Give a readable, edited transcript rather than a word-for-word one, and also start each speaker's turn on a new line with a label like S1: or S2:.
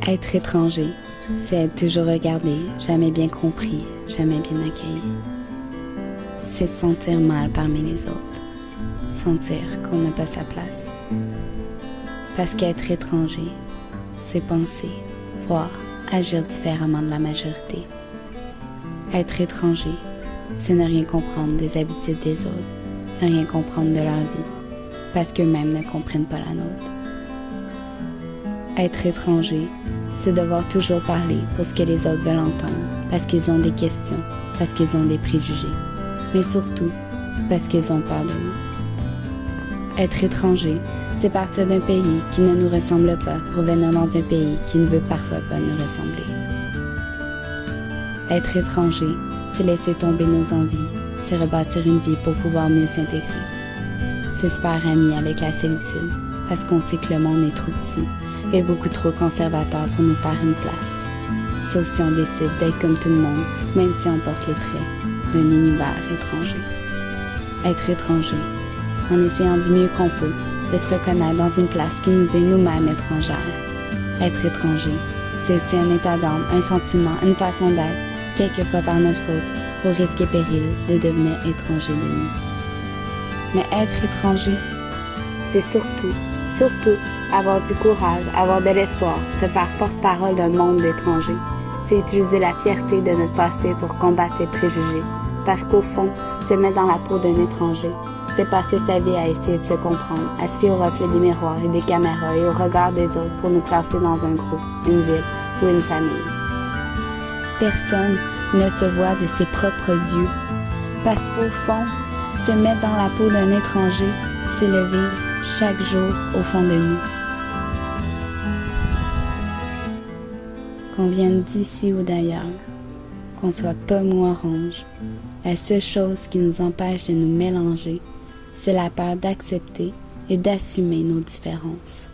S1: Être étranger, c'est être toujours regardé, jamais bien compris, jamais bien accueilli. C'est se sentir mal parmi les autres, sentir qu'on n'a pas sa place. Parce qu'être étranger, c'est penser, voir, agir différemment de la majorité. Être étranger, c'est ne rien comprendre des habitudes des autres, ne rien comprendre de leur vie, parce qu'eux-mêmes ne comprennent pas la nôtre. Être étranger, c'est devoir toujours parler pour ce que les autres veulent entendre, parce qu'ils ont des questions, parce qu'ils ont des préjugés, mais surtout parce qu'ils ont peur de nous. Être étranger, c'est partir d'un pays qui ne nous ressemble pas pour venir dans un pays qui ne veut parfois pas nous ressembler. Être étranger, c'est laisser tomber nos envies, c'est rebâtir une vie pour pouvoir mieux s'intégrer. C'est se faire ami avec la solitude, parce qu'on sait que le monde est trop petit et beaucoup trop conservateur pour nous faire une place. Sauf si on décide d'être comme tout le monde, même si on porte les traits d'un univers étranger. Être étranger, en essayant du mieux qu'on peut de se reconnaître dans une place qui nous est nous-mêmes étrangère. Être étranger, c'est aussi un état d'âme, un sentiment, une façon d'être, quelquefois par notre faute, au risque et péril de devenir étranger de nous. Mais être étranger, c'est surtout avoir du courage, avoir de l'espoir, se faire porte-parole d'un monde d'étrangers. C'est utiliser la fierté de notre passé pour combattre les préjugés. Parce qu'au fond, se mettre dans la peau d'un étranger, c'est passer sa vie à essayer de se comprendre, à se fier au reflet des miroirs et des caméras et au regard des autres pour nous placer dans un groupe, une ville ou une famille. Personne ne se voit de ses propres yeux. Parce qu'au fond, se mettre dans la peau d'un étranger, c'est le vivre chaque jour au fond de nous. Qu'on vienne d'ici ou d'ailleurs, qu'on soit pomme ou orange, la seule chose qui nous empêche de nous mélanger, c'est la peur d'accepter et d'assumer nos différences.